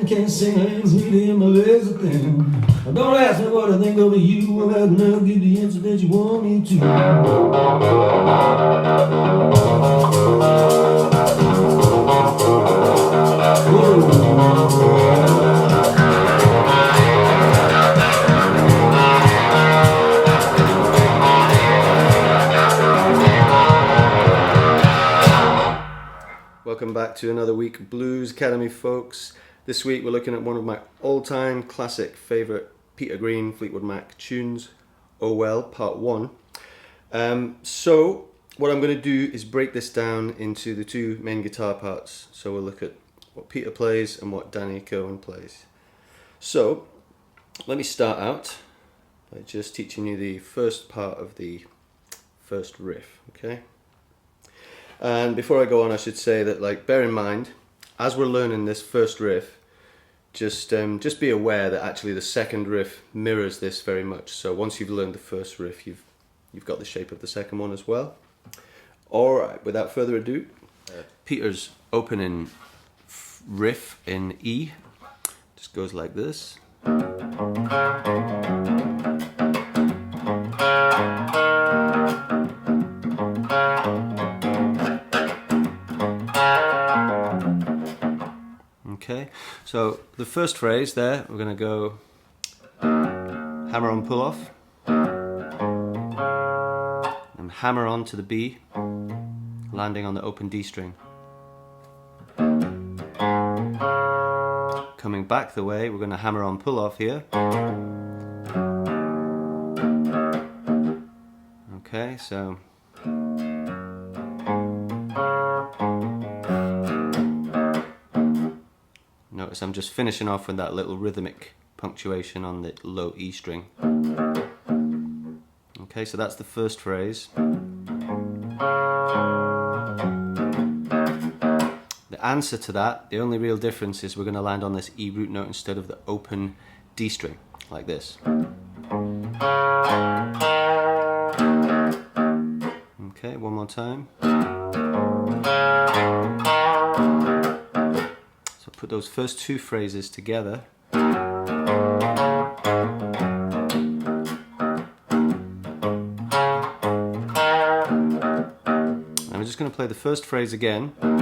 and can't sing, I ain't really in my legs a thing. Now don't ask me what I think of you, I'm out now, give the answer that you want me to. Welcome back to another week of Blues Academy, folks. This week we're looking at one of my all-time classic favourite Peter Green Fleetwood Mac tunes, Oh Well Part 1. So what I'm going to do is break this down into the two main guitar parts. So we'll look at what Peter plays and what Danny Cohen plays. So let me start out by just teaching you the first part of the first riff, okay? And before I go on, I should say that, like, bear in mind, as we're learning this first riff, just be aware that actually the second riff mirrors this very much. So once you've learned the first riff, you've got the shape of the second one as well. All right, without further ado, Peter's opening riff in E just goes like this. Okay, so the first phrase there, we're going to go hammer on pull off, and hammer on to the B, landing on the open D string. Coming back the way, we're going to hammer on pull off here. Okay, so notice I'm just finishing off with that little rhythmic punctuation on the low E string. Okay, so that's the first phrase. The answer to that, the only real difference is we're going to land on this E root note instead of the open D string, like this. Okay, one more time. Put those first two phrases together. And we're just going to play the first phrase again. And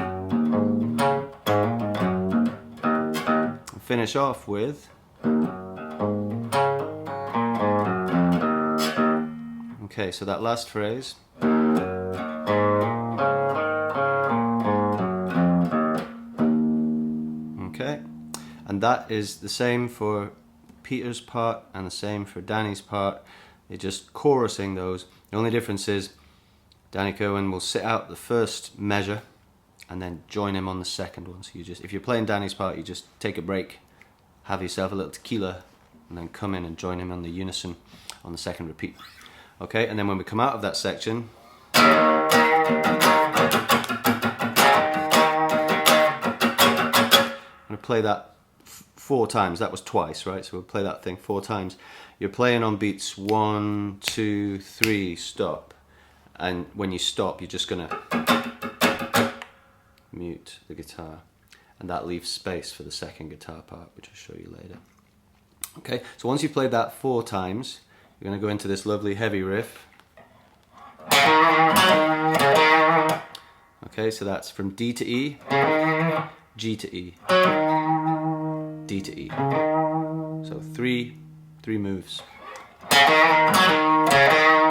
finish off with okay, so that last phrase. Okay, and that is the same for Peter's part and the same for Danny's part. They're just chorusing those. The only difference is Danny Cohen will sit out the first measure and then join him on the second one. So you just, if you're playing Danny's part, you just take a break, have yourself a little tequila, and then come in and join him on the unison on the second repeat. Okay, and then when we come out of that section, I'm going to play that 4 times. That was twice, right? So we'll play that thing 4 times. You're playing on beats 1, 2, 3, stop. And when you stop, you're just going to mute the guitar. And that leaves space for the second guitar part, which I'll show you later. Okay, so once you've played that 4 times, you're going to go into this lovely heavy riff. Okay, so that's from D to E, G to E, D to E. So three moves.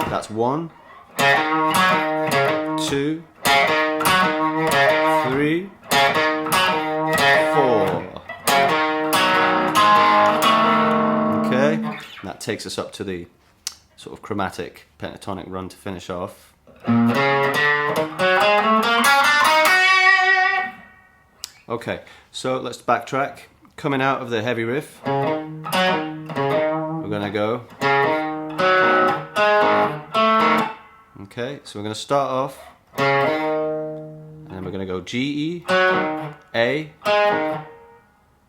That's 1, 2, 3, 4. Okay, and that takes us up to the sort of chromatic pentatonic run to finish off. Okay, so let's backtrack. Coming out of the heavy riff, we're gonna go. Okay, so we're gonna start off, and then we're gonna go G, E, A,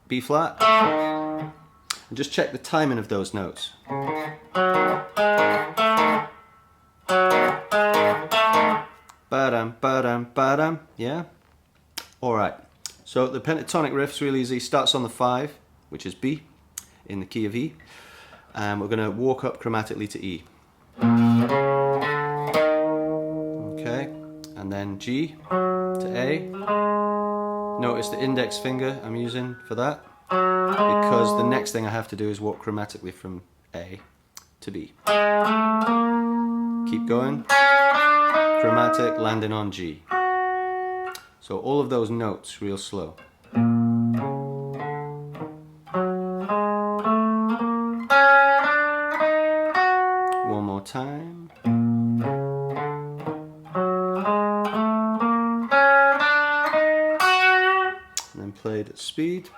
B flat, and just check the timing of those notes. Ba-dum, ba-dum, ba-dum, yeah? Alright, So the pentatonic riff's really easy. Starts on the 5, which is B, in the key of E. And we're going to walk up chromatically to E. Okay, and then G to A. Notice the index finger I'm using for that, because the next thing I have to do is walk chromatically from A to B. Keep going. Chromatic, landing on G. So all of those notes real slow. One more time. And then played at speed.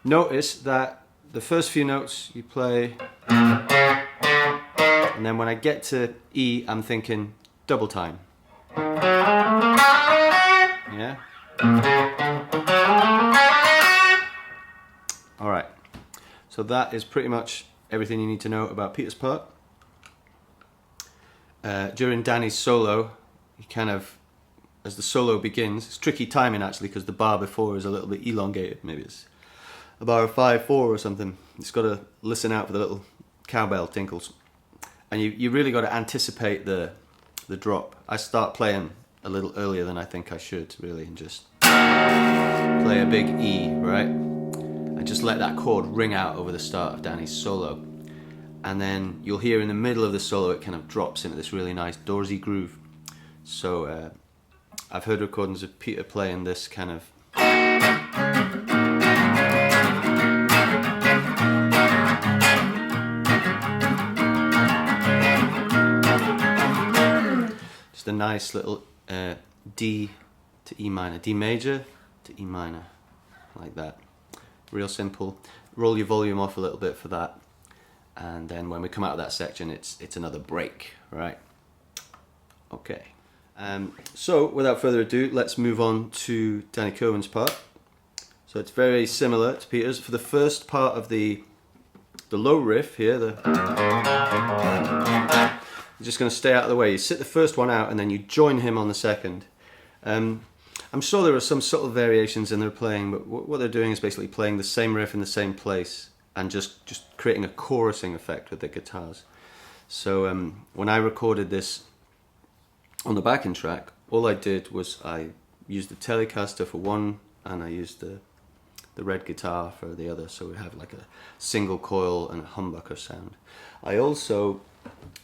Notice that the first few notes you play, and then when I get to E, I'm thinking double time. Yeah? Alright, so that is pretty much everything you need to know about Peter's part. During Danny's solo, he kind of, as the solo begins, it's tricky timing actually because the bar before is a little bit elongated. Maybe it's a bar of 5/4 or something. It's got to listen out for the little cowbell tinkles. And you really got to anticipate the drop. I start playing a little earlier than I think I should, really, and just play a big E, right? And just let that chord ring out over the start of Danny's solo. And then you'll hear in the middle of the solo it kind of drops into this really nice doorsy groove. So I've heard recordings of Peter playing this kind of just a nice little D to E minor, D major to E minor, like that. Real simple. Roll your volume off a little bit for that, and then when we come out of that section, it's another break, right? Okay. So without further ado, let's move on to Danny Cohen's part. So it's very similar to Peter's. For the first part of the low riff here, you're just going to stay out of the way. You sit the first one out and then you join him on the second. I'm sure there are some subtle variations in their playing, but what they're doing is basically playing the same riff in the same place and just creating a chorusing effect with the guitars. So when I recorded this on the backing track, all I did was I used the Telecaster for one and I used the red guitar for the other, so we have like a single coil and a humbucker sound. I also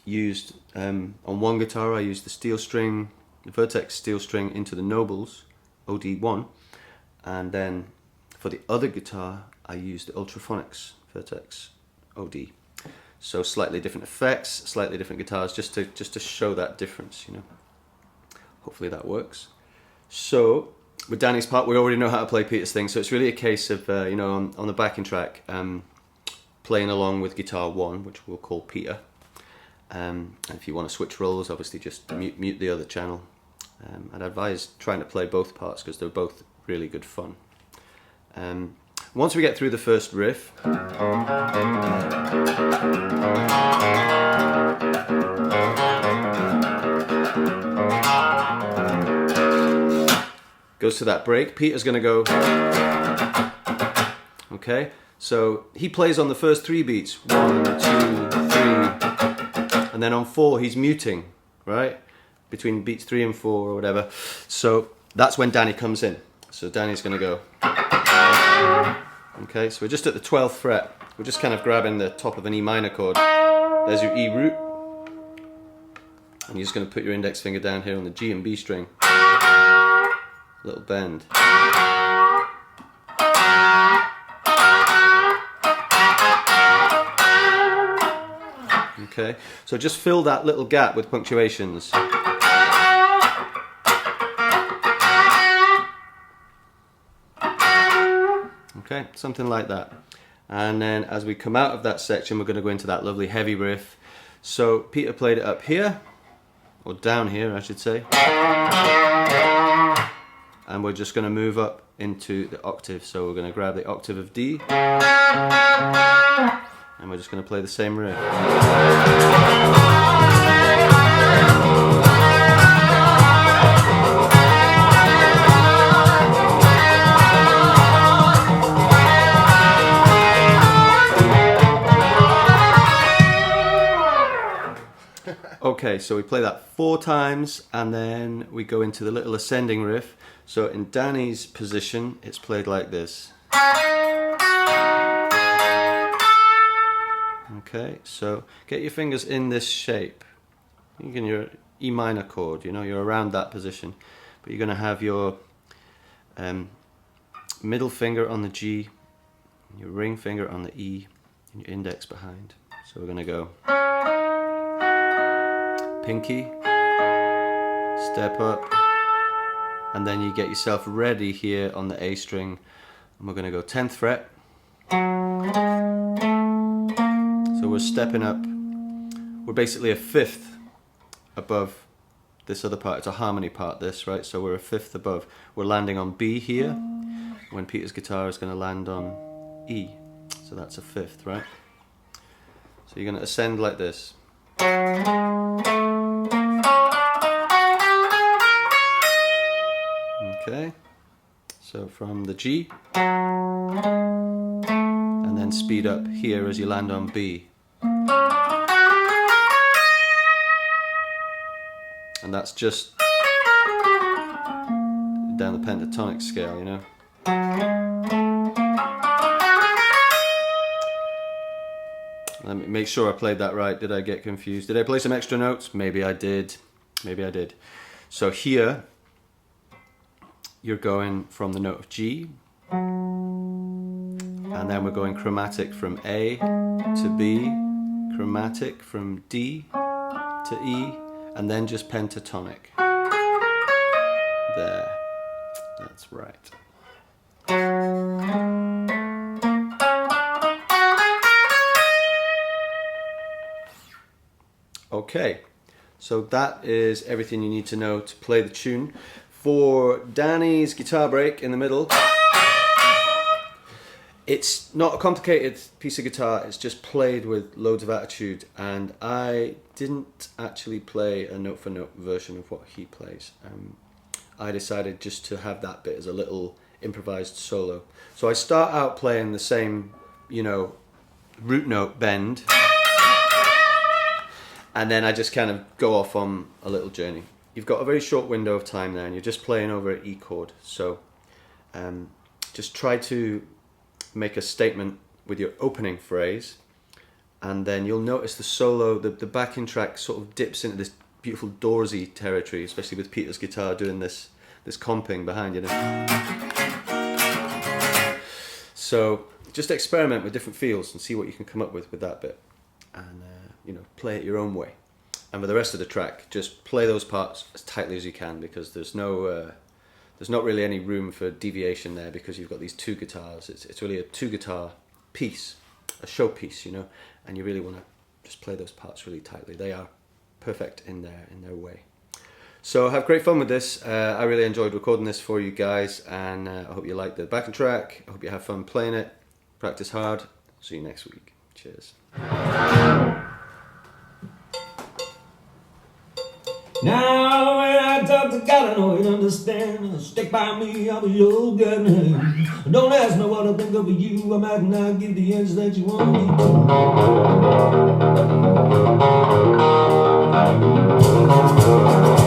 used, on one guitar I used the steel string, the Vertex steel string into the Nobles OD1, and then for the other guitar I used the Ultraphonics Vertex OD. So slightly different effects, slightly different guitars, just to show that difference, you know. Hopefully that works. So with Danny's part, we already know how to play Peter's thing, so it's really a case of you know, on the backing track, playing along with guitar 1, which we'll call Peter. And if you want to switch roles, obviously just mute the other channel. I'd advise trying to play both parts because they're both really good fun. Once we get through the first riff, goes to that break, Peter's going to go, okay, so he plays on the first 3 beats, 1, 2, 3, and then on 4 he's muting, right, between beats 3 and 4 or whatever, so that's when Danny comes in. So Danny's going to go, okay, so we're just at the 12th fret, we're just kind of grabbing the top of an E minor chord, there's your E root, and you're just going to put your index finger down here on the G and B string, little bend. Okay, so just fill that little gap with punctuations. Okay, something like that. And then as we come out of that section, we're going to go into that lovely heavy riff. So Peter played it up here, or down here I should say. And we're just going to move up into the octave. So we're going to grab the octave of D, and we're just going to play the same riff. Okay, so we play that 4 times and then we go into the little ascending riff. So in Danny's position, it's played like this. Okay, so get your fingers in this shape. You can your E minor chord, you know, you're around that position. But you're going to have your middle finger on the G, your ring finger on the E, and your index behind. So we're going to go pinky, step up, and then you get yourself ready here on the A string, and we're going to go 10th fret. So we're stepping up, we're basically a 5th above this other part. It's a harmony part, this, right? So we're a 5th above. We're landing on B here, when Peter's guitar is going to land on E. So that's a 5th, right? So you're going to ascend like this. Okay, so from the G, and then speed up here as you land on B. And that's just down the pentatonic scale, you know. Let me make sure I played that right. Did I get confused? Did I play some extra notes? Maybe I did. Maybe I did. So here, you're going from the note of G, and then we're going chromatic from A to B, chromatic from D to E, and then just pentatonic. There. That's right. Okay, so that is everything you need to know to play the tune. For Danny's guitar break in the middle, it's not a complicated piece of guitar, it's just played with loads of attitude, and I didn't actually play a note for note version of what he plays. I decided just to have that bit as a little improvised solo. So I start out playing the same, you know, root note bend, and then I just kind of go off on a little journey. You've got a very short window of time there, and you're just playing over an E chord. So just try to make a statement with your opening phrase, and then you'll notice the solo, the backing track sort of dips into this beautiful Doorsy territory, especially with Peter's guitar doing this comping behind, you know. So just experiment with different feels and see what you can come up with that bit, and you know, play it your own way. And with the rest of the track, just play those parts as tightly as you can, because there's not really any room for deviation there, because you've got these 2 guitars. It's really a 2 guitar piece, a show piece, you know, and you really want to just play those parts really tightly. They are perfect in their way. So have great fun with this. I really enjoyed recording this for you guys, and I hope you like the backing track. I hope you have fun playing it. Practice hard. See you next week. Cheers. Now when I talk to God, I know He'd understand. Stick by me, I'll be your guiding hand. Don't ask me what I think of you, I might not give the answer that you want me to.